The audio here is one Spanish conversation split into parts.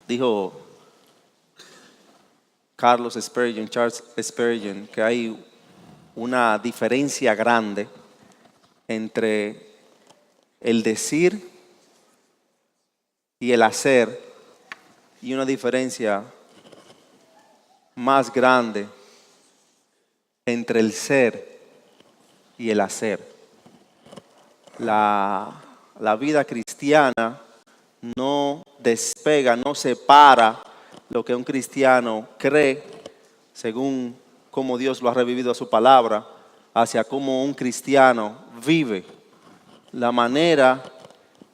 Dijo Charles Spurgeon, que hay una diferencia grande entre el decir y el hacer, y una diferencia más grande entre el ser y el hacer. La vida cristiana no despega, no separa lo que un cristiano cree, según cómo Dios lo ha revivido a su palabra, hacia cómo un cristiano vive. La manera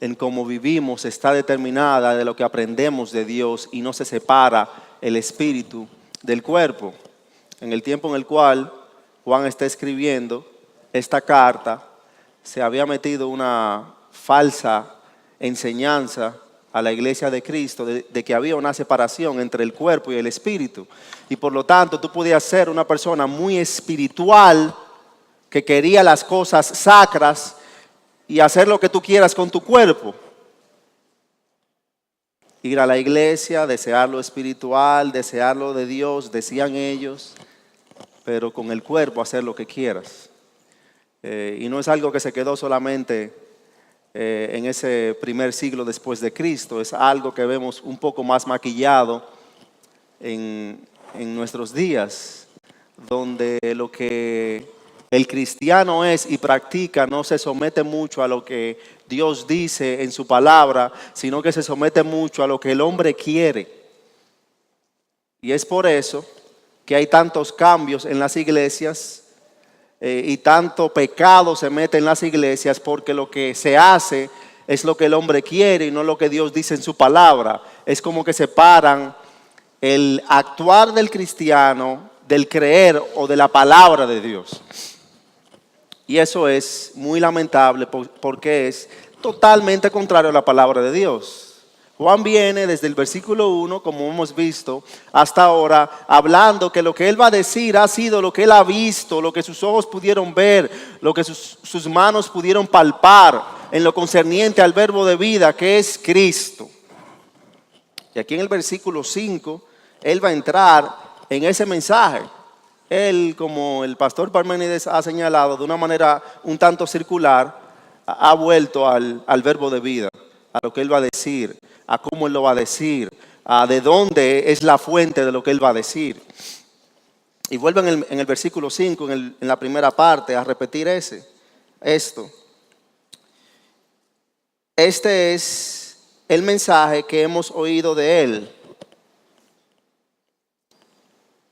en cómo vivimos está determinada de lo que aprendemos de Dios y no se separa el espíritu del cuerpo. En el tiempo en el cual Juan está escribiendo esta carta, se había metido una falsa enseñanza a la iglesia de Cristo de que había una separación entre el cuerpo y el espíritu. Y por lo tanto tú podías ser una persona muy espiritual que quería las cosas sacras y hacer lo que tú quieras con tu cuerpo. Ir a la iglesia, desear lo espiritual, desear lo de Dios, decían ellos, pero con el cuerpo hacer lo que quieras. Y no es algo que se quedó solamente en ese primer siglo después de Cristo, es algo que vemos un poco más maquillado en nuestros días, donde lo que el cristiano es y practica no se somete mucho a lo que Dios dice en su palabra, sino que se somete mucho a lo que el hombre quiere. Y es por eso que hay tantos cambios en las iglesias y tanto pecado se mete en las iglesias, porque lo que se hace es lo que el hombre quiere y no lo que Dios dice en su palabra. Es como que separan el actuar del cristiano del creer o de la palabra de Dios. Y eso es muy lamentable porque es totalmente contrario a la palabra de Dios. Juan viene desde el versículo 1, como hemos visto hasta ahora, hablando que lo que él va a decir ha sido lo que él ha visto, lo que sus ojos pudieron ver, lo que sus manos pudieron palpar en lo concerniente al verbo de vida, que es Cristo. Y aquí en el versículo 5, él va a entrar en ese mensaje. Él, como el pastor Parménides ha señalado de una manera un tanto circular, ha vuelto al verbo de vida, a lo que él va a decir, a cómo él lo va a decir, a de dónde es la fuente de lo que él va a decir. Y vuelve en el versículo 5, en la primera parte, a repetir esto. Este es el mensaje que hemos oído de él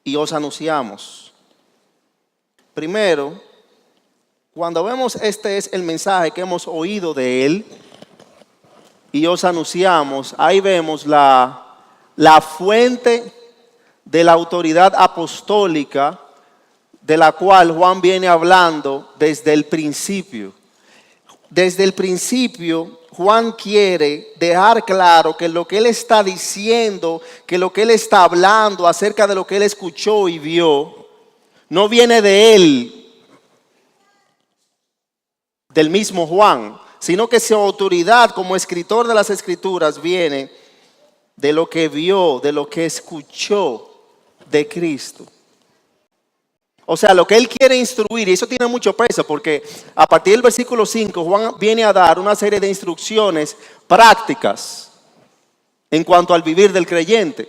y os anunciamos. Primero, cuando vemos este es el mensaje que hemos oído de él y os anunciamos, ahí vemos la fuente de la autoridad apostólica de la cual Juan viene hablando desde el principio. Desde el principio, Juan quiere dejar claro que lo que él está diciendo, que lo que él está hablando acerca de lo que él escuchó y vio, no viene de él, del mismo Juan, sino que su autoridad como escritor de las Escrituras viene de lo que vio, de lo que escuchó de Cristo. O sea, lo que él quiere instruir, y eso tiene mucho peso, porque a partir del versículo 5, Juan viene a dar una serie de instrucciones prácticas en cuanto al vivir del creyente.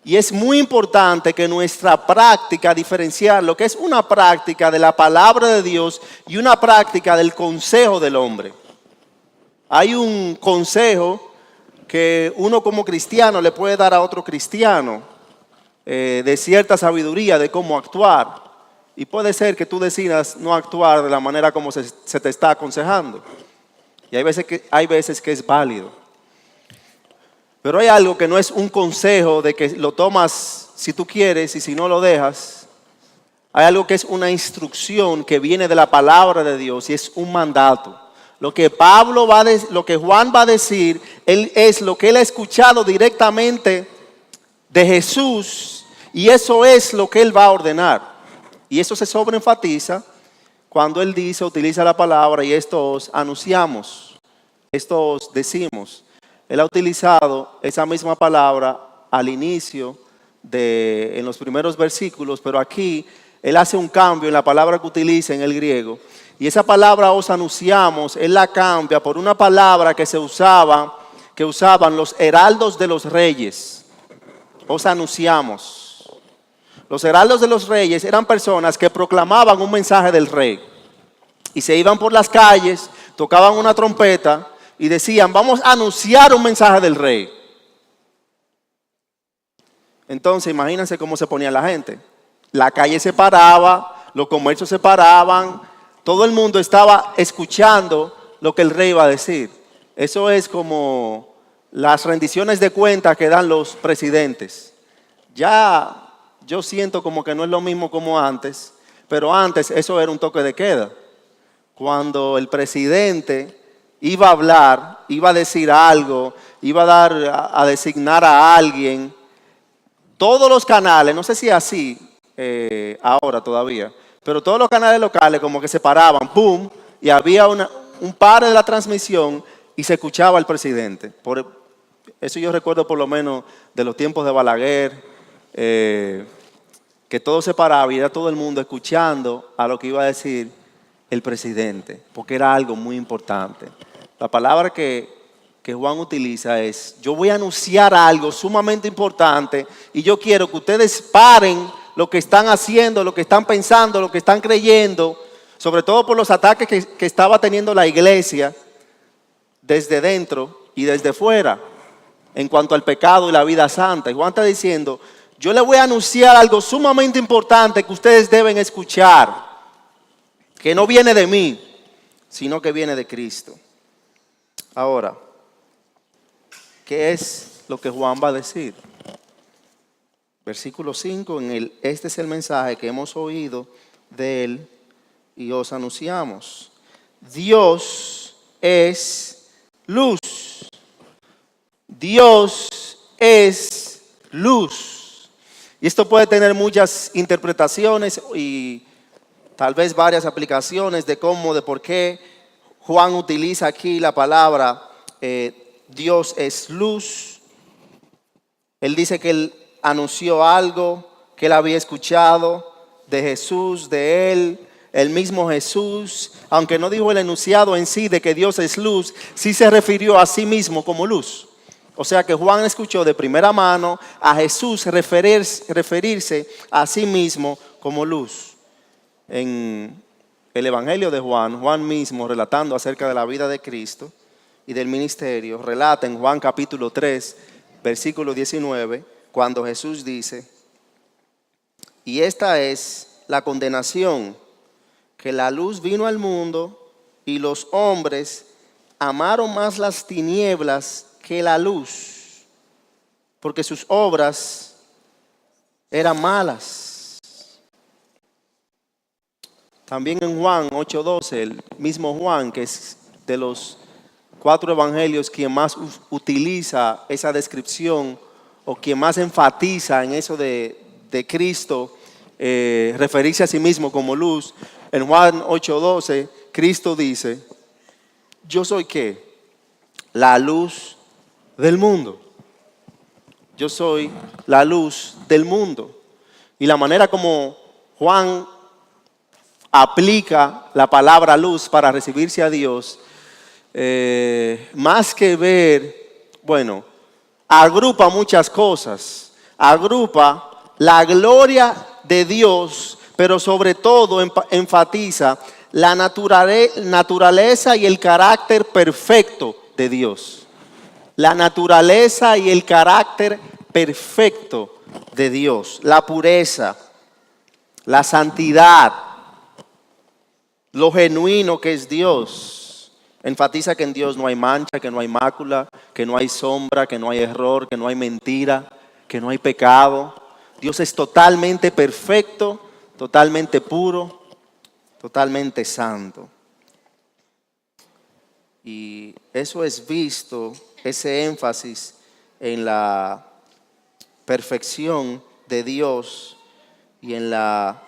Y es muy importante que nuestra práctica, diferenciar lo que es una práctica de la palabra de Dios y una práctica del consejo del hombre. Hay un consejo que uno como cristiano le puede dar a otro cristiano, de cierta sabiduría de cómo actuar. Y puede ser que tú decidas no actuar de la manera como se te está aconsejando. Y hay veces que es válido. Pero hay algo que no es un consejo de que lo tomas si tú quieres y si no lo dejas. Hay algo que es una instrucción que viene de la palabra de Dios y es un mandato. Lo que Juan va a decir, es lo que él ha escuchado directamente de Jesús, y eso es lo que él va a ordenar. Y eso se sobreenfatiza cuando él utiliza la palabra, y esto os anunciamos, esto os decimos. Él ha utilizado esa misma palabra al inicio en los primeros versículos, pero aquí él hace un cambio en la palabra que utiliza en el griego. Y esa palabra os anunciamos, él la cambia por una palabra que que usaban los heraldos de los reyes. Os anunciamos. Los heraldos de los reyes eran personas que proclamaban un mensaje del rey. Y se iban por las calles, tocaban una trompeta y decían, vamos a anunciar un mensaje del rey. Entonces, imagínense cómo se ponía la gente. La calle se paraba, los comercios se paraban, todo el mundo estaba escuchando lo que el rey iba a decir. Eso es como las rendiciones de cuentas que dan los presidentes. Ya yo siento como que no es lo mismo como antes, pero antes eso era un toque de queda. Cuando el presidente iba a hablar, iba a decir algo, iba a designar a alguien, todos los canales, no sé si es así ahora todavía, pero todos los canales locales como que se paraban, ¡pum! Y había un par de la transmisión y se escuchaba al presidente. Eso yo recuerdo por lo menos de los tiempos de Balaguer, que todo se paraba y era todo el mundo escuchando a lo que iba a decir el presidente, porque era algo muy importante. La palabra que Juan utiliza es, yo voy a anunciar algo sumamente importante y yo quiero que ustedes paren lo que están haciendo, lo que están pensando, lo que están creyendo, sobre todo por los ataques que estaba teniendo la iglesia desde dentro y desde fuera en cuanto al pecado y la vida santa. Y Juan está diciendo, yo les voy a anunciar algo sumamente importante que ustedes deben escuchar, que no viene de mí, sino que viene de Cristo. Ahora, ¿qué es lo que Juan va a decir? Versículo 5, este es el mensaje que hemos oído de él y os anunciamos. Dios es luz. Dios es luz. Y esto puede tener muchas interpretaciones y tal vez varias aplicaciones de por qué Juan utiliza aquí la palabra Dios es luz. Él dice que él anunció algo que él había escuchado de Jesús, de él, el mismo Jesús, aunque no dijo el enunciado en sí de que Dios es luz, sí se refirió a sí mismo como luz. O sea que Juan escuchó de primera mano a Jesús referirse a sí mismo como luz. En el Evangelio de Juan, Juan mismo relatando acerca de la vida de Cristo y del ministerio, relata en Juan capítulo 3, versículo 19, cuando Jesús dice, y esta es la condenación, que la luz vino al mundo y los hombres amaron más las tinieblas que la luz, porque sus obras eran malas. También en Juan 8:12, el mismo Juan, que es de los 4 evangelios quien más utiliza esa descripción o quien más enfatiza en eso de Cristo, referirse a sí mismo como luz. En Juan 8:12, Cristo dice, yo soy ¿qué? La luz del mundo. Yo soy la luz del mundo. Y la manera como Juan aplica la palabra luz para recibirse a Dios, más que ver, bueno, agrupa muchas cosas. Agrupa la gloria de Dios, pero sobre todo enfatiza la naturaleza y el carácter perfecto de Dios. La naturaleza y el carácter perfecto de Dios. La pureza, la santidad, lo genuino que es Dios. Enfatiza que en Dios no hay mancha, que no hay mácula, que no hay sombra, que no hay error, que no hay mentira, que no hay pecado. Dios es totalmente perfecto, totalmente puro, totalmente santo. Y eso es visto, ese énfasis en la perfección de Dios y en la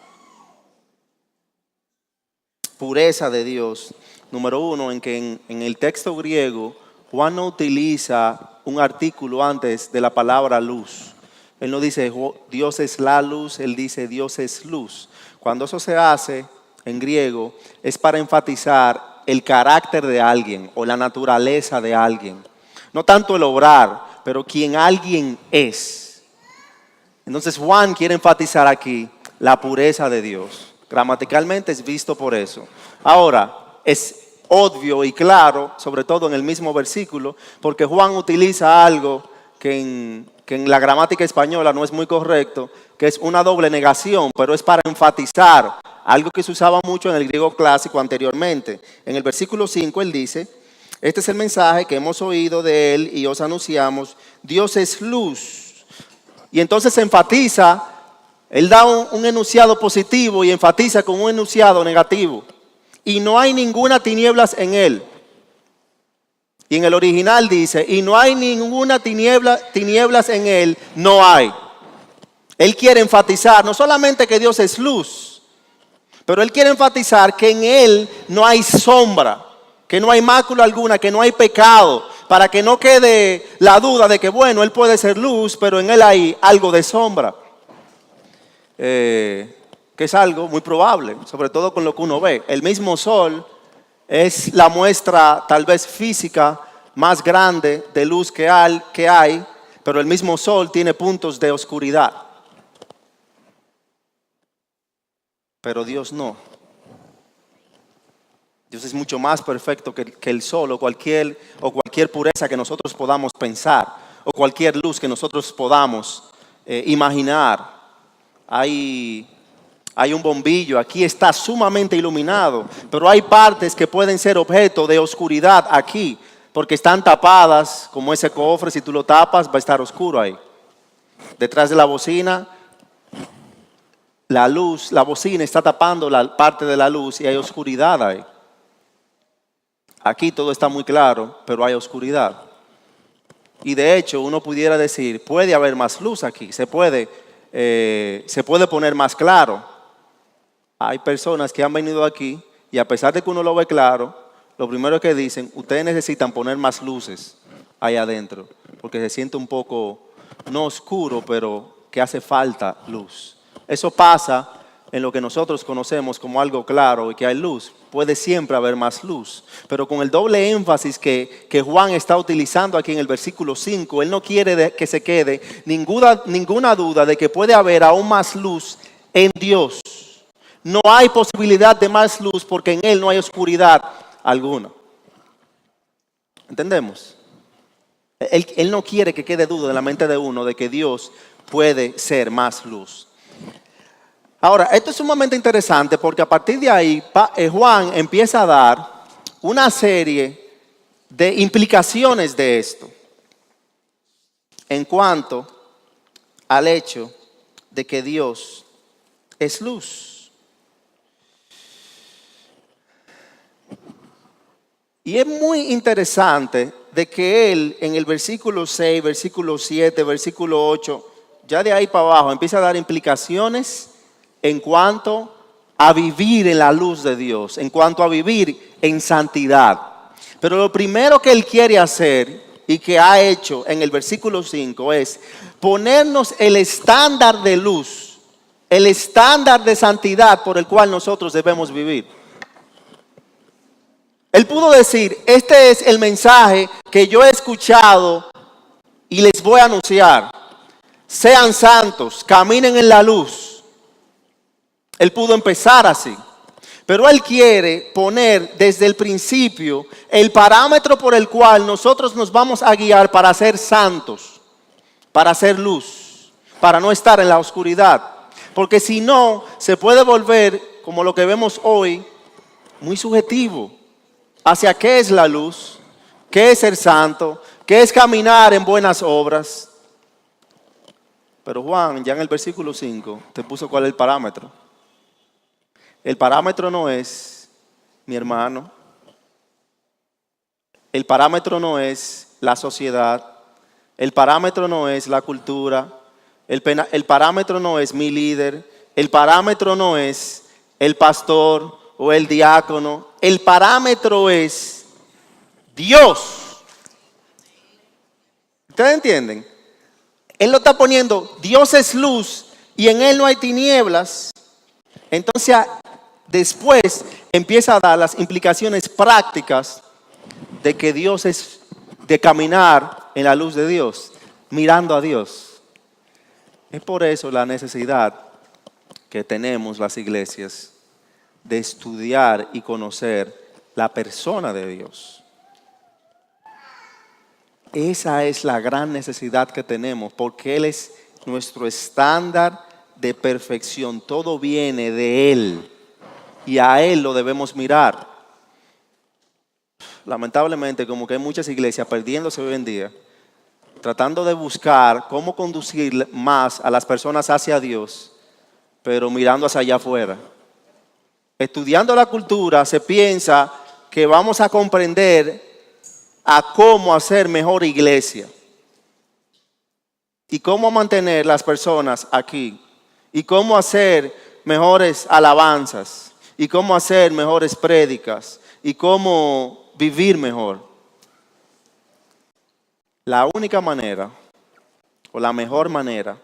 pureza de Dios. Número uno, en que en el texto griego Juan no utiliza un artículo antes de la palabra luz. Él no dice Dios es la luz, él dice Dios es luz. Cuando eso se hace en griego es para enfatizar el carácter de alguien o la naturaleza de alguien. No tanto el obrar, pero quien alguien es. Entonces Juan quiere enfatizar aquí la pureza de Dios. Gramaticalmente es visto por eso. Ahora, es obvio y claro, sobre todo en el mismo versículo, porque Juan utiliza algo que en la gramática española no es muy correcto, que es una doble negación, pero es para enfatizar algo que se usaba mucho en el griego clásico anteriormente. En el versículo 5 él dice, este es el mensaje que hemos oído de él y os anunciamos, Dios es luz. Y entonces se enfatiza, él da un enunciado positivo y enfatiza con un enunciado negativo. Y no hay ninguna tinieblas en él. Y en el original dice, y no hay ninguna tinieblas en él, no hay. Él quiere enfatizar no solamente que Dios es luz, pero él quiere enfatizar que en él no hay sombra, que no hay mácula alguna, que no hay pecado, para que no quede la duda de que bueno, él puede ser luz, pero en él hay algo de sombra. Que es algo muy probable, sobre todo con lo que uno ve. El mismo sol es la muestra tal vez física más grande de luz que hay, pero el mismo sol tiene puntos de oscuridad. Pero Dios no. Dios es mucho más perfecto que el sol o cualquier pureza que nosotros podamos pensar o cualquier luz que nosotros podamos imaginar. Hay un bombillo, aquí está sumamente iluminado, pero hay partes que pueden ser objeto de oscuridad aquí, porque están tapadas, como ese cofre, si tú lo tapas va a estar oscuro ahí. Detrás de la bocina, la luz, la bocina está tapando la parte de la luz y hay oscuridad ahí. Aquí todo está muy claro, pero hay oscuridad. Y de hecho uno pudiera decir, puede haber más luz aquí, se puede poner más claro. Hay personas que han venido aquí y a pesar de que uno lo ve claro, lo primero que dicen, ustedes necesitan poner más luces ahí adentro, porque se siente un poco, no oscuro, pero que hace falta luz. Eso pasa en lo que nosotros conocemos como algo claro y que hay luz. Puede siempre haber más luz, pero con el doble énfasis que Juan está utilizando aquí en el versículo 5, él no quiere que se quede ninguna duda de que puede haber aún más luz en Dios. No hay posibilidad de más luz porque en Él no hay oscuridad alguna. ¿Entendemos? Él no quiere que quede duda en la mente de uno de que Dios puede ser más luz. Ahora, esto es sumamente interesante porque a partir de ahí Juan empieza a dar una serie de implicaciones de esto en cuanto al hecho de que Dios es luz. Y es muy interesante de que él en el versículo 6, versículo 7, versículo 8, ya de ahí para abajo empieza a dar implicaciones en cuanto a vivir en la luz de Dios, en cuanto a vivir en santidad. Pero lo primero que él quiere hacer y que ha hecho en el versículo 5 es ponernos el estándar de luz, el estándar de santidad por el cual nosotros debemos vivir. Él pudo decir, este es el mensaje que yo he escuchado y les voy a anunciar. Sean santos, caminen en la luz. Él pudo empezar así. Pero él quiere poner desde el principio el parámetro por el cual nosotros nos vamos a guiar para ser santos, para ser luz, para no estar en la oscuridad. Porque si no, se puede volver, como lo que vemos hoy, muy subjetivo. Hacia qué es la luz, qué es ser santo, qué es caminar en buenas obras. Pero Juan, ya en el versículo 5, te puso cuál es el parámetro. El parámetro no es mi hermano. El parámetro no es la sociedad. El parámetro no es la cultura. El parámetro no es mi líder. El parámetro no es el pastor o el diácono. El parámetro es Dios. ¿Ustedes entienden? Él lo está poniendo, Dios es luz y en Él no hay tinieblas. Entonces, después empieza a dar las implicaciones prácticas de que Dios es, de caminar en la luz de Dios, mirando a Dios. Es por eso la necesidad que tenemos las iglesias de estudiar y conocer la persona de Dios. Esa es la gran necesidad que tenemos, porque Él es nuestro estándar de perfección. Todo viene de Él y a Él lo debemos mirar. Lamentablemente, como que hay muchas iglesias perdiéndose hoy en día, tratando de buscar cómo conducir más a las personas hacia Dios, pero mirando hacia allá afuera. Estudiando la cultura se piensa que vamos a comprender a cómo hacer mejor iglesia y cómo mantener las personas aquí y cómo hacer mejores alabanzas y cómo hacer mejores prédicas y cómo vivir mejor. La única manera o la mejor manera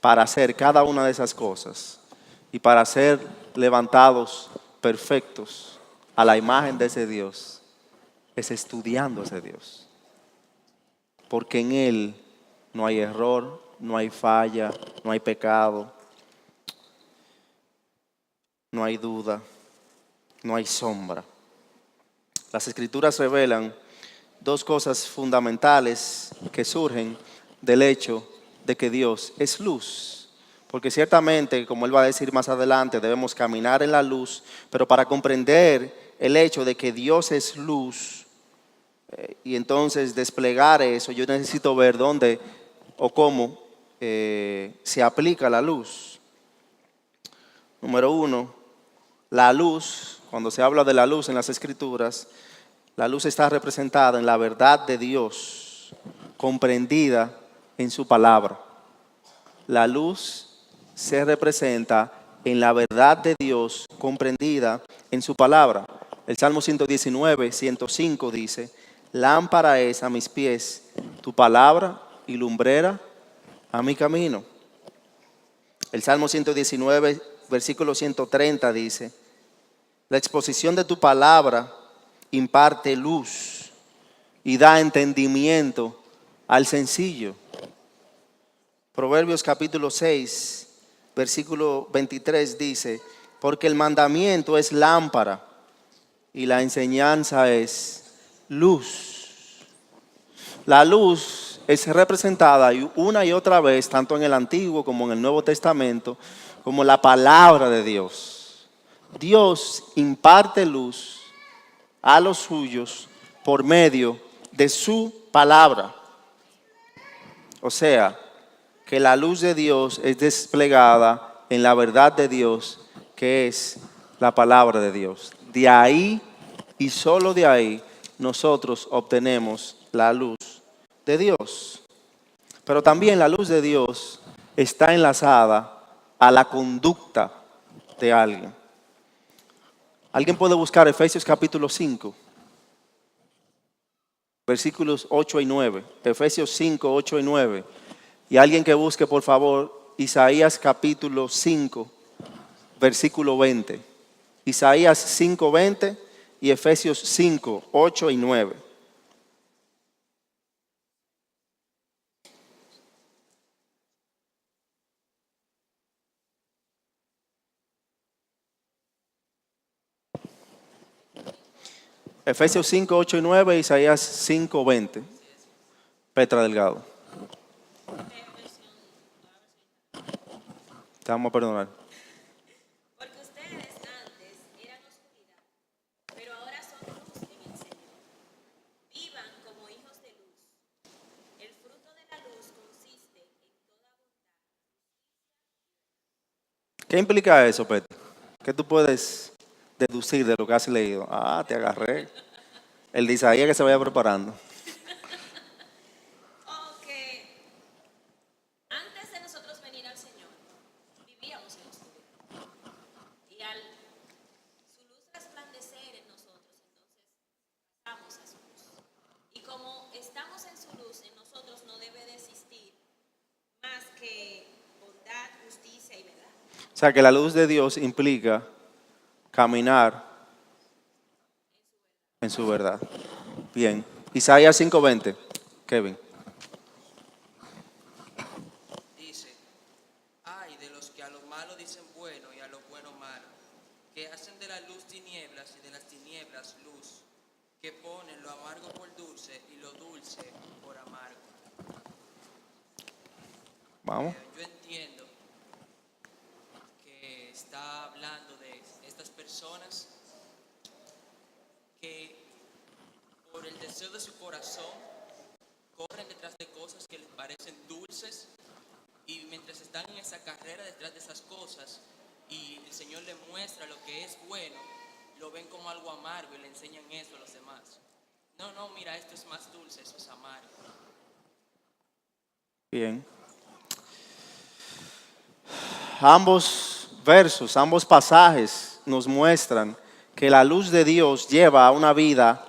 para hacer cada una de esas cosas y para ser levantados perfectos a la imagen de ese Dios es estudiando a ese Dios. Porque en Él no hay error, no hay falla, no hay pecado, no hay duda, no hay sombra. Las Escrituras revelan dos cosas fundamentales que surgen del hecho de que Dios es luz. Porque ciertamente, como Él va a decir más adelante, debemos caminar en la luz, pero para comprender el hecho de que Dios es luz, y entonces desplegar eso, yo necesito ver dónde o cómo se aplica la luz. Número uno, la luz, cuando se habla de la luz en las Escrituras, la luz está representada en la verdad de Dios, comprendida en su palabra. La luz se representa en la verdad de Dios, comprendida en su palabra. El Salmo 119, 105 dice: lámpara es a mis pies tu palabra y lumbrera a mi camino. El Salmo 119, versículo 130 dice: la exposición de tu palabra imparte luz y da entendimiento al sencillo. Proverbios capítulo 6, versículo 23 dice: porque el mandamiento es lámpara y la enseñanza es luz. La luz es representada una y otra vez, tanto en el Antiguo como en el Nuevo Testamento, como la palabra de Dios. Dios imparte luz a los suyos por medio de su palabra. O sea, que la luz de Dios es desplegada en la verdad de Dios, que es la palabra de Dios. De ahí y solo de ahí nosotros obtenemos la luz de Dios. Pero también la luz de Dios está enlazada a la conducta de alguien. Alguien puede buscar Efesios capítulo 5, versículos 8 y 9. Efesios 5, 8 y 9. Y alguien que busque, por favor, Isaías capítulo 5, versículo 20. Isaías 5, 20 y Efesios 5, 8 y 9. Efesios 5, 8 y 9, Isaías 5, 20. Petra Delgado. Te vamos a perdonar. Porque ustedes antes eran oscuridad, pero ahora son luz en el Señor. Vivan como hijos de luz. El fruto de la luz consiste en toda bondad. ¿Qué implica eso, Petra? ¿Qué tú puedes deducir de lo que has leído? Ah, te agarré. El de Isaías que se vaya preparando. O que antes de nosotros venir al Señor, vivíamos en oscuridad. Y al su luz resplandecer en nosotros, entonces pasamos a su luz. Y como estamos en su luz, en nosotros no sea que la luz de Dios implica caminar en su verdad. Bien. Isaías 5:20. Kevin. Dice, ay de los que a lo malo dicen bueno y a lo bueno malo, que hacen de la luz tinieblas y de las tinieblas luz, que ponen lo amargo por dulce y lo dulce por amargo. Vamos. Yo entiendo que está hablando de estas personas que por el deseo de su corazón corren detrás de cosas que les parecen dulces, y mientras están en esa carrera detrás de esas cosas y el Señor les muestra lo que es bueno, lo ven como algo amargo y le enseñan eso a los demás. No, mira, esto es más dulce, eso es amargo. Bien. Ambos versos, ambos pasajes nos muestran que la luz de Dios lleva a una vida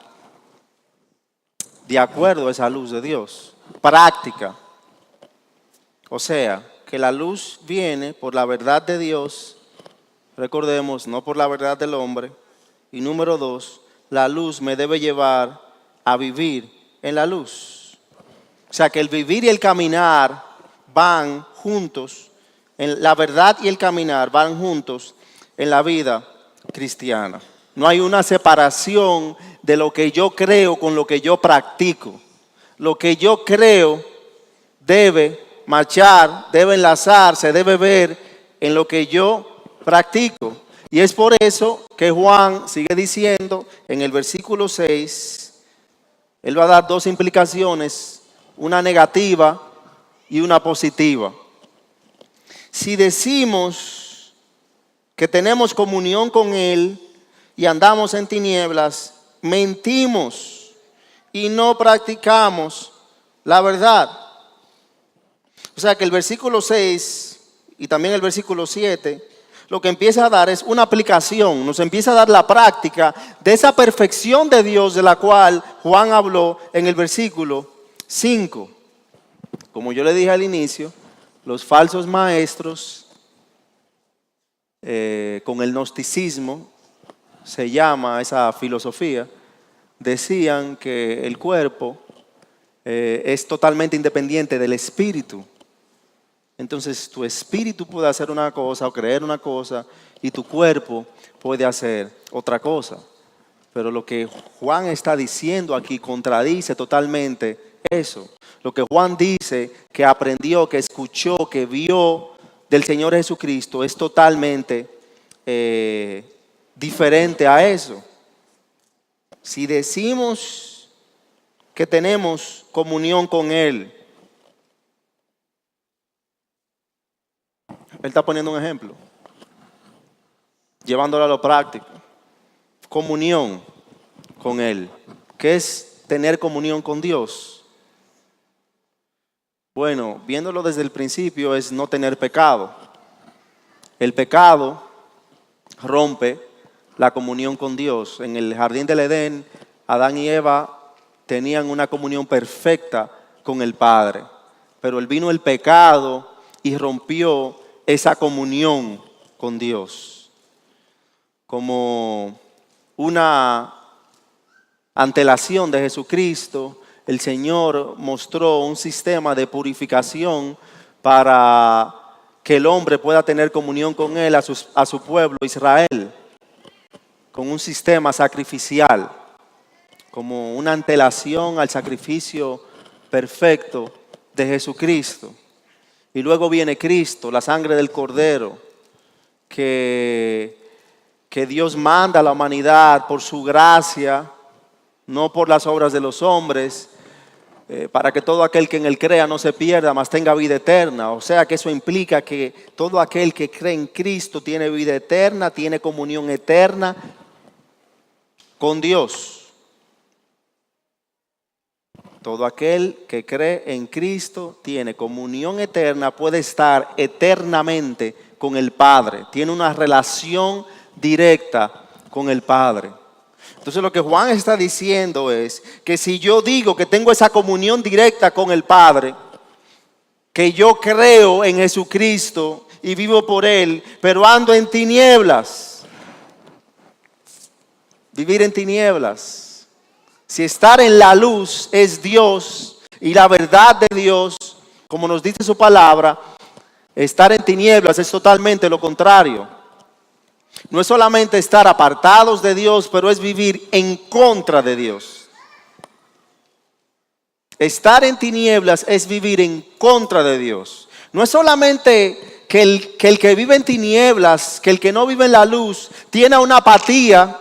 de acuerdo a esa luz de Dios, práctica. O sea, que la luz viene por la verdad de Dios, recordemos, no por la verdad del hombre. Y número 2, la luz me debe llevar a vivir en la luz. O sea, que el vivir y el caminar van juntos, la verdad y el caminar van juntos en la vida cristiana. No hay una separación de lo que yo creo con lo que yo practico. Lo que yo creo debe marchar, debe enlazarse, debe ver en lo que yo practico. Y es por eso que Juan sigue diciendo en el versículo 6, él va a dar dos implicaciones, una negativa y una positiva. Si decimos que tenemos comunión con Él y andamos en tinieblas, mentimos y no practicamos la verdad. O sea que el versículo 6 y también el versículo 7 lo que empieza a dar es una aplicación, nos empieza a dar la práctica de esa perfección de Dios de la cual Juan habló en el versículo 5. Como yo le dije al inicio, los falsos maestros con el gnosticismo, se llama esa filosofía, decían que el cuerpo es totalmente independiente del espíritu. Entonces tu espíritu puede hacer una cosa o creer una cosa y tu cuerpo puede hacer otra cosa. Pero lo que Juan está diciendo aquí contradice totalmente eso. Lo que Juan dice que aprendió, que escuchó, que vio del Señor Jesucristo es totalmente diferente a eso. Si decimos que tenemos comunión con Él, Él está poniendo un ejemplo, llevándolo a lo práctico. Comunión con Él. ¿Qué es tener comunión con Dios? Bueno, viéndolo desde el principio es no tener pecado. El pecado rompe la comunión con Dios. En el jardín del Edén, Adán y Eva tenían una comunión perfecta con el Padre. Pero vino el pecado y rompió esa comunión con Dios. Como una antelación de Jesucristo, el Señor mostró un sistema de purificación para que el hombre pueda tener comunión con Él, a su pueblo Israel, con un sistema sacrificial, como una antelación al sacrificio perfecto de Jesucristo. Y luego viene Cristo, la sangre del Cordero, que Dios manda a la humanidad por su gracia, no por las obras de los hombres, para que todo aquel que en Él crea no se pierda, mas tenga vida eterna. O sea que eso implica que todo aquel que cree en Cristo tiene vida eterna, tiene comunión eterna con Dios. Todo aquel que cree en Cristo tiene comunión eterna, puede estar eternamente con el Padre. Tiene una relación directa con el Padre. Entonces lo que Juan está diciendo es que si yo digo que tengo esa comunión directa con el Padre, que yo creo en Jesucristo y vivo por Él, pero ando en tinieblas. Vivir en tinieblas. Si estar en la luz es Dios y la verdad de Dios, como nos dice su palabra, estar en tinieblas es totalmente lo contrario. No es solamente estar apartados de Dios, pero es vivir en contra de Dios. Estar en tinieblas es vivir en contra de Dios. No es solamente que el que vive en tinieblas, que el que no vive en la luz, tiene una apatía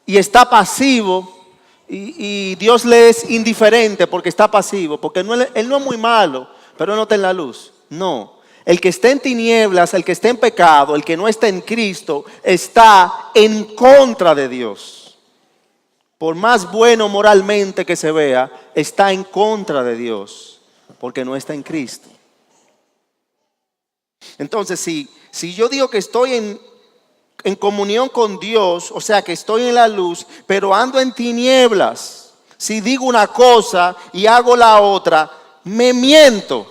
y está pasivo y Dios le es indiferente porque está pasivo, porque él no es muy malo, pero no está en la luz. No, el que está en tinieblas, el que está en pecado, el que no está en Cristo, está en contra de Dios. Por más bueno moralmente que se vea, está en contra de Dios, porque no está en Cristo. Entonces, si yo digo que estoy en comunión con Dios, o sea que estoy en la luz, pero ando en tinieblas, si digo una cosa y hago la otra, me miento.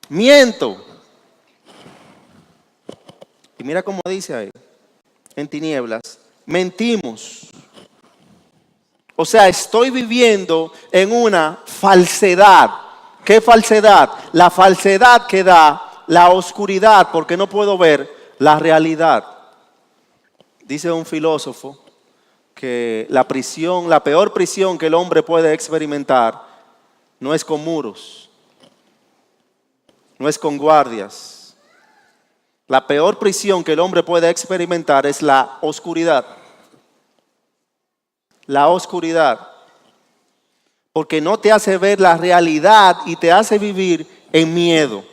Miento. Y mira cómo dice ahí, en tinieblas, mentimos. O sea, estoy viviendo en una falsedad. ¿Qué falsedad? La falsedad que da la oscuridad, porque no puedo ver la realidad. Dice un filósofo que la prisión, la peor prisión que el hombre puede experimentar, no es con muros, no es con guardias. La peor prisión que el hombre puede experimentar es la oscuridad. La oscuridad. Porque no te hace ver la realidad y te hace vivir en miedo.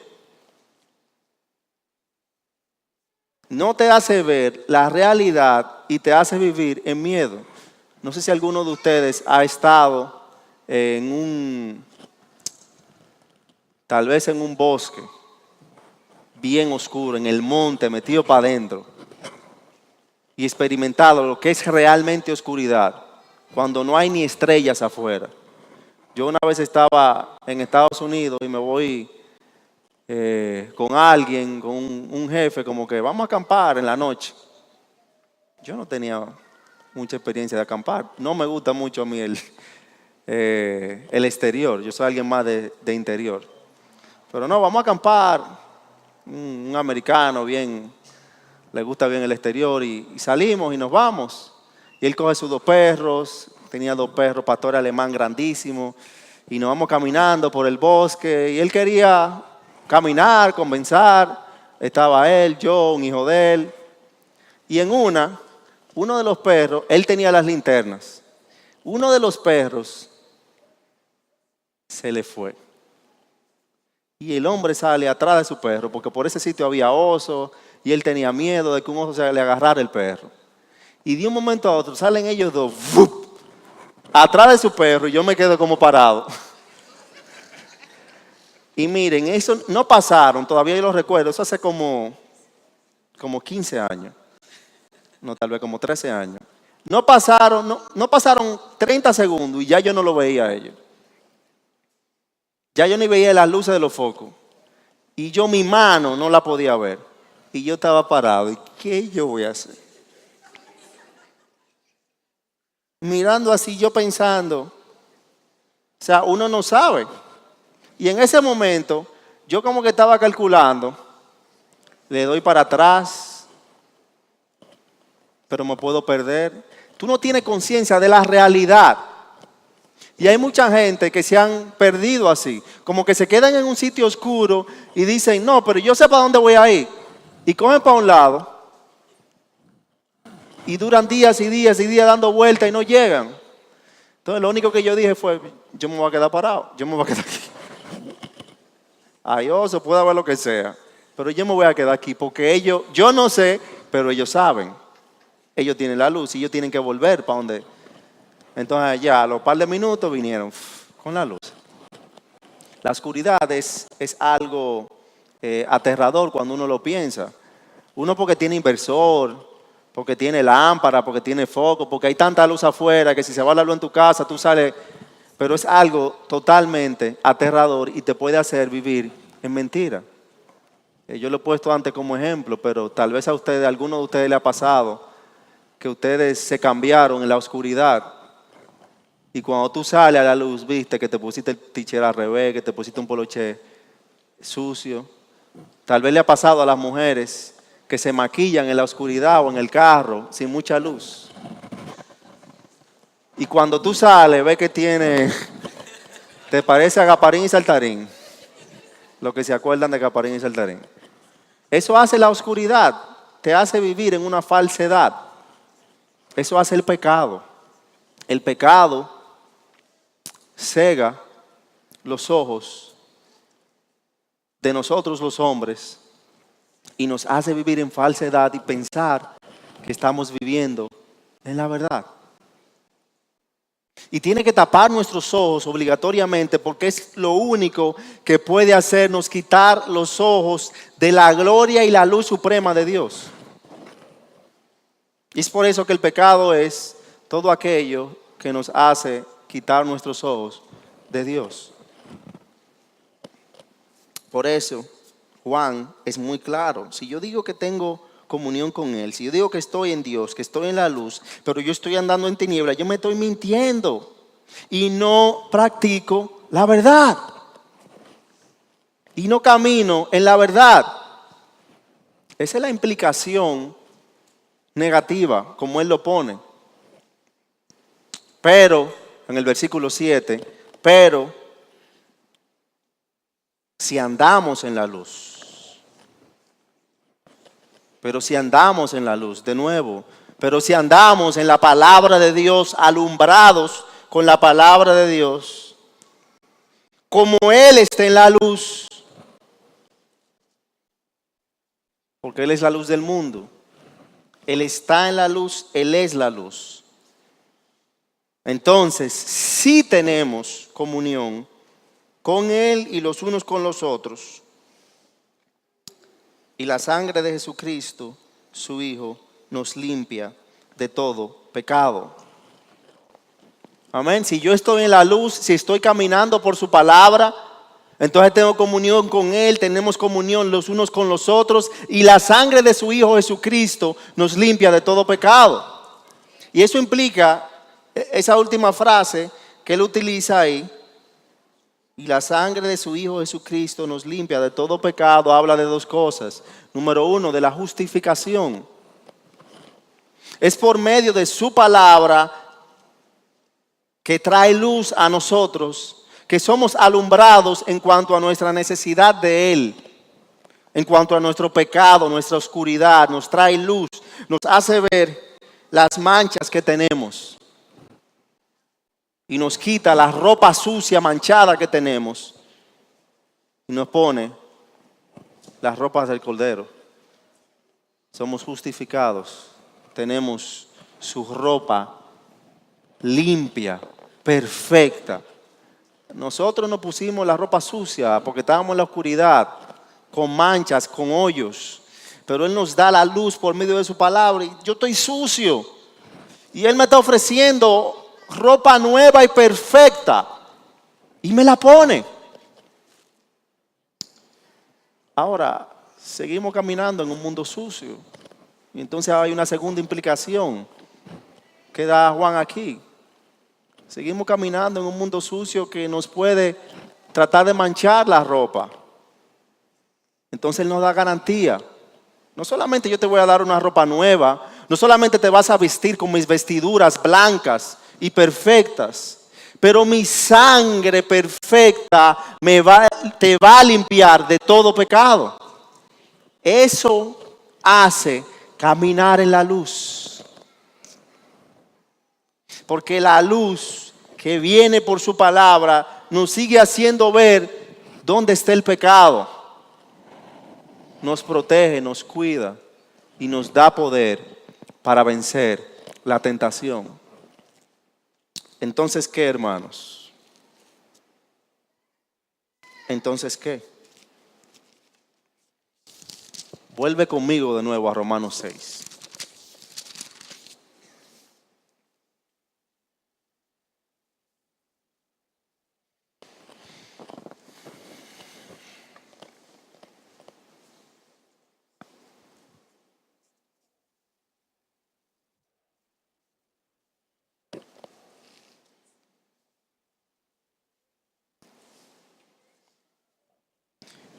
No te hace ver la realidad y te hace vivir en miedo. No sé si alguno de ustedes ha estado tal vez en un bosque bien oscuro, en el monte, metido para adentro, y experimentado lo que es realmente oscuridad, cuando no hay ni estrellas afuera. Yo una vez estaba en Estados Unidos y me voy con alguien, con un jefe, como que vamos a acampar en la noche. Yo no tenía mucha experiencia de acampar. No me gusta mucho a mí el exterior. Yo soy alguien más de interior. Pero no, vamos a acampar. Un americano bien, le gusta bien el exterior y salimos y nos vamos. Y él coge sus 2 perros. Tenía 2 perros, pastor alemán grandísimo, y nos vamos caminando por el bosque, y él quería caminar, conversar. Estaba él, yo, un hijo de él, y en uno de los perros, él tenía las linternas. Uno de los perros se le fue, y el hombre sale atrás de su perro, porque por ese sitio había osos, y él tenía miedo de que un oso se le agarrara el perro. Y de un momento a otro salen ellos 2, ¡vup!, atrás de su perro, y yo me quedo como parado. Y miren, eso no pasaron, todavía yo lo recuerdo, eso hace como 15 años. No, tal vez como 13 años. No pasaron 30 segundos y ya yo no lo veía a ellos. Ya yo ni veía las luces de los focos. Y yo mi mano no la podía ver. Y yo estaba parado. ¿Y qué yo voy a hacer? Mirando así, yo pensando, o sea, uno no sabe. Y en ese momento, yo como que estaba calculando, le doy para atrás, pero me puedo perder. Tú no tienes conciencia de la realidad. Y hay mucha gente que se han perdido así, como que se quedan en un sitio oscuro y dicen, no, pero yo sé para dónde voy a ir. Y cogen para un lado. Y duran días y días y días dando vueltas y no llegan. Entonces lo único que yo dije fue, yo me voy a quedar parado, yo me voy a quedar aquí. Ay, se puede haber lo que sea, pero yo me voy a quedar aquí porque ellos, yo no sé, pero ellos saben. Ellos tienen la luz y ellos tienen que volver para donde. Entonces ya a los par de minutos vinieron con la luz. La oscuridad es algo aterrador cuando uno lo piensa. Uno porque tiene inversor, porque tiene lámpara, porque tiene foco, porque hay tanta luz afuera que si se va la luz en tu casa, tú sales. Pero es algo totalmente aterrador y te puede hacer vivir en mentira. Yo lo he puesto antes como ejemplo, pero tal vez a ustedes, a alguno de ustedes le ha pasado que ustedes se cambiaron en la oscuridad y cuando tú sales a la luz, viste que te pusiste el t-shirt al revés, que te pusiste un poloché sucio. Tal vez le ha pasado a las mujeres que se maquillan en la oscuridad o en el carro sin mucha luz. Y cuando tú sales, ves que te parece a Gaparín y Saltarín. Los que se acuerdan de Gaparín y Saltarín. Eso hace la oscuridad, te hace vivir en una falsedad. Eso hace el pecado. El pecado cega los ojos de nosotros los hombres y nos hace vivir en falsedad y pensar que estamos viviendo en la verdad. Y tiene que tapar nuestros ojos obligatoriamente porque es lo único que puede hacernos quitar los ojos de la gloria y la luz suprema de Dios. Y es por eso que el pecado es todo aquello que nos hace quitar nuestros ojos de Dios. Por eso Juan es muy claro. Si yo digo que tengo comunión con Él, si yo digo que estoy en Dios, que estoy en la luz, pero yo estoy andando en tinieblas, yo me estoy mintiendo y no practico la verdad. Y no camino en la verdad. Esa es la implicación negativa, como Él lo pone. Pero, en el versículo 7, pero si andamos en la luz, pero si andamos en la luz, de nuevo, pero si andamos en la palabra de Dios, alumbrados con la palabra de Dios, como Él está en la luz, porque Él es la luz del mundo, Él está en la luz, Él es la luz. Entonces, si tenemos comunión con Él y los unos con los otros, y la sangre de Jesucristo, su Hijo, nos limpia de todo pecado. Amén. Si yo estoy en la luz, si estoy caminando por su palabra, entonces tengo comunión con Él, tenemos comunión los unos con los otros, y la sangre de su Hijo Jesucristo nos limpia de todo pecado. Y eso implica esa última frase que Él utiliza ahí. Y la sangre de su Hijo Jesucristo nos limpia de todo pecado. Habla de dos cosas. Número uno, de la justificación. Es por medio de su palabra que trae luz a nosotros, que somos alumbrados en cuanto a nuestra necesidad de Él, en cuanto a nuestro pecado, nuestra oscuridad. Nos trae luz, nos hace ver las manchas que tenemos. Y nos quita la ropa sucia, manchada que tenemos. Y nos pone las ropas del Cordero. Somos justificados. Tenemos su ropa limpia, perfecta. Nosotros nos pusimos la ropa sucia porque estábamos en la oscuridad, con manchas, con hoyos. Pero Él nos da la luz por medio de su palabra. Y yo estoy sucio. Y Él me está ofreciendo ropa nueva y perfecta. Y me la pone. Ahora, seguimos caminando en un mundo sucio. Y entonces hay una segunda implicación que da Juan aquí. Seguimos caminando en un mundo sucio que nos puede tratar de manchar la ropa. Entonces Él nos da garantía. No solamente yo te voy a dar una ropa nueva, no solamente te vas a vestir con mis vestiduras blancas y perfectas, pero mi sangre perfecta te va a limpiar de todo pecado. Eso hace caminar en la luz. Porque la luz que viene por su palabra nos sigue haciendo ver dónde está el pecado. Nos protege, nos cuida y nos da poder para vencer la tentación. Entonces, ¿qué, hermanos? Entonces, ¿qué? Vuelve conmigo de nuevo a Romanos 6.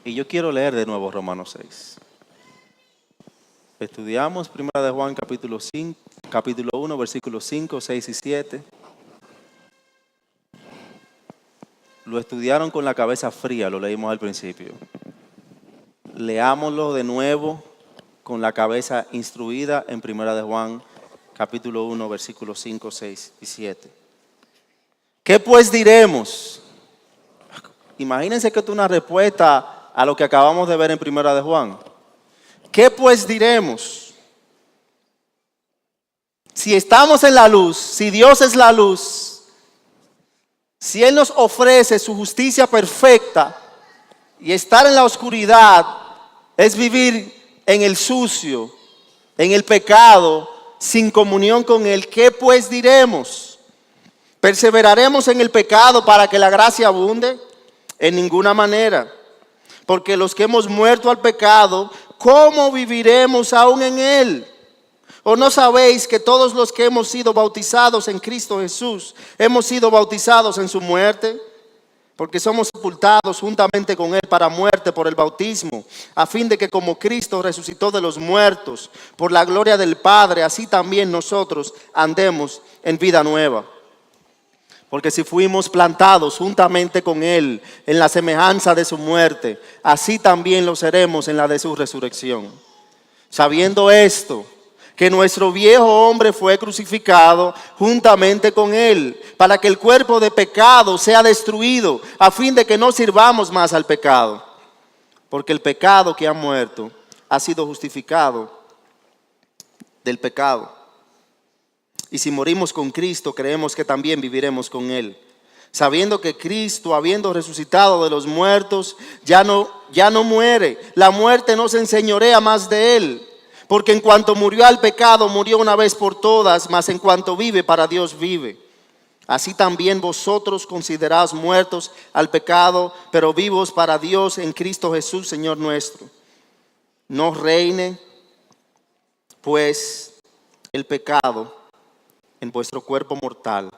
Y yo quiero leer de nuevo Romanos 6. Estudiamos 1 de Juan capítulo 1, versículos 5, 6 y 7. Lo estudiaron con la cabeza fría, lo leímos al principio. Leámoslo de nuevo con la cabeza instruida en 1 de Juan capítulo 1, versículos 5, 6 y 7. ¿Qué pues diremos? Imagínense que esto es una respuesta a lo que acabamos de ver en 1 de Juan. ¿Qué pues diremos? Si estamos en la luz, si Dios es la luz, si Él nos ofrece su justicia perfecta y estar en la oscuridad es vivir en el sucio, en el pecado, sin comunión con Él, ¿qué pues diremos? ¿Perseveraremos en el pecado para que la gracia abunde? En ninguna manera. Porque los que hemos muerto al pecado, ¿cómo viviremos aún en él? ¿O no sabéis que todos los que hemos sido bautizados en Cristo Jesús, hemos sido bautizados en su muerte? Porque somos sepultados juntamente con él para muerte por el bautismo, a fin de que como Cristo resucitó de los muertos por la gloria del Padre, así también nosotros andemos en vida nueva. Porque si fuimos plantados juntamente con Él en la semejanza de su muerte, así también lo seremos en la de su resurrección. Sabiendo esto, que nuestro viejo hombre fue crucificado juntamente con Él, para que el cuerpo de pecado sea destruido, a fin de que no sirvamos más al pecado. Porque el pecado que ha muerto ha sido justificado del pecado. Y si morimos con Cristo, creemos que también viviremos con Él. Sabiendo que Cristo, habiendo resucitado de los muertos, ya no muere. La muerte no se enseñorea más de Él. Porque en cuanto murió al pecado, murió una vez por todas, mas en cuanto vive, para Dios vive. Así también vosotros consideraos muertos al pecado, pero vivos para Dios en Cristo Jesús, Señor nuestro. No reine, pues, el pecado en vuestro cuerpo mortal,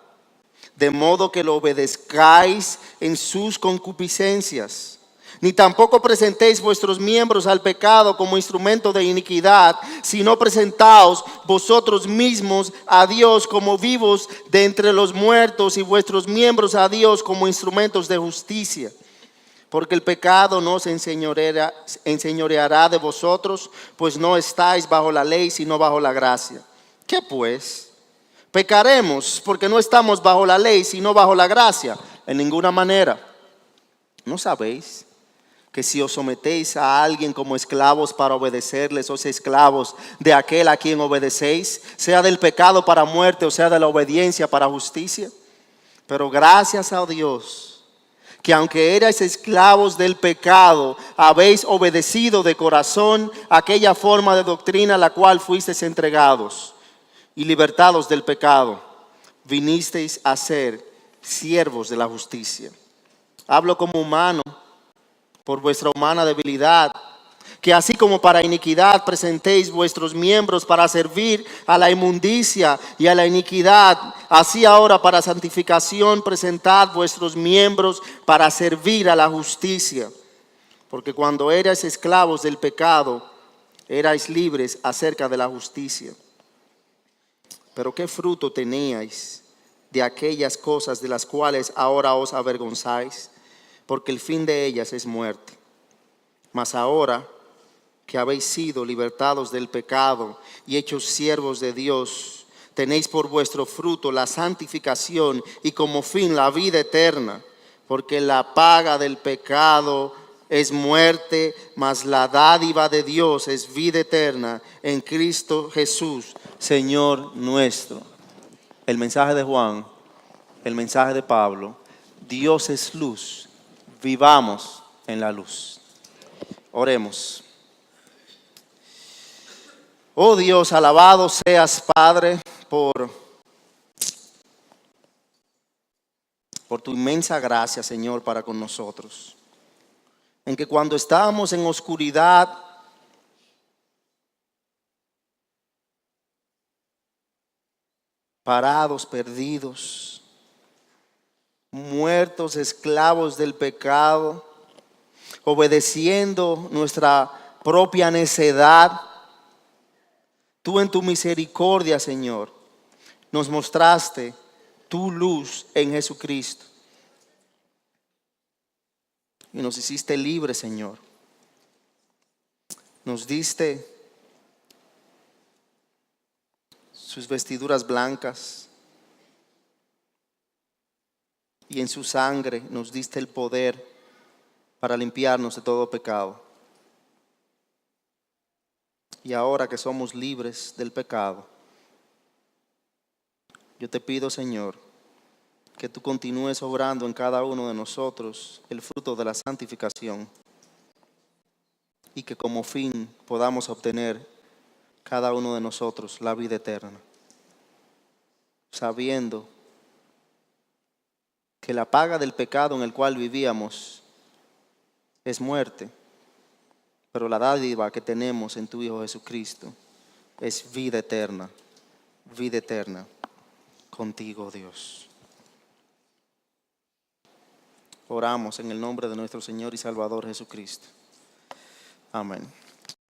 de modo que lo obedezcáis en sus concupiscencias, ni tampoco presentéis vuestros miembros al pecado como instrumento de iniquidad, sino presentaos vosotros mismos a Dios como vivos de entre los muertos y vuestros miembros a Dios como instrumentos de justicia. Porque el pecado no se enseñoreará de vosotros, pues no estáis bajo la ley, sino bajo la gracia. ¿Qué pues? ¿Pecaremos porque no estamos bajo la ley, sino bajo la gracia? En ninguna manera. ¿No sabéis que si os sometéis a alguien como esclavos para obedecerles, sois esclavos de aquel a quien obedecéis, sea del pecado para muerte o sea de la obediencia para justicia? Pero gracias a Dios, que aunque erais esclavos del pecado, habéis obedecido de corazón aquella forma de doctrina a la cual fuisteis entregados. Y libertados del pecado, vinisteis a ser siervos de la justicia. Hablo como humano, por vuestra humana debilidad, que así como para iniquidad presentéis vuestros miembros para servir a la inmundicia y a la iniquidad, así ahora para santificación presentad vuestros miembros para servir a la justicia. Porque cuando erais esclavos del pecado, erais libres acerca de la justicia. Pero ¿qué fruto teníais de aquellas cosas de las cuales ahora os avergonzáis? Porque el fin de ellas es muerte. Mas ahora que habéis sido libertados del pecado y hechos siervos de Dios, tenéis por vuestro fruto la santificación y como fin la vida eterna. Porque la paga del pecado es muerte, mas la dádiva de Dios es vida eterna en Cristo Jesús, Señor nuestro. El mensaje de Juan, el mensaje de Pablo: Dios es luz, vivamos en la luz. Oremos. Oh Dios, alabado seas, Padre, por tu inmensa gracia, Señor, para con nosotros. En que cuando estábamos en oscuridad, parados, perdidos, muertos, esclavos del pecado, obedeciendo nuestra propia necedad, tú en tu misericordia, Señor, nos mostraste tu luz en Jesucristo. Y nos hiciste libres, Señor. Nos diste sus vestiduras blancas. Y en su sangre nos diste el poder para limpiarnos de todo pecado. Y ahora que somos libres del pecado, yo te pido, Señor, que tú continúes obrando en cada uno de nosotros el fruto de la santificación y que como fin podamos obtener cada uno de nosotros la vida eterna, sabiendo que la paga del pecado en el cual vivíamos es muerte, pero la dádiva que tenemos en tu Hijo Jesucristo es vida eterna contigo, Dios. Oramos en el nombre de nuestro Señor y Salvador Jesucristo. Amén.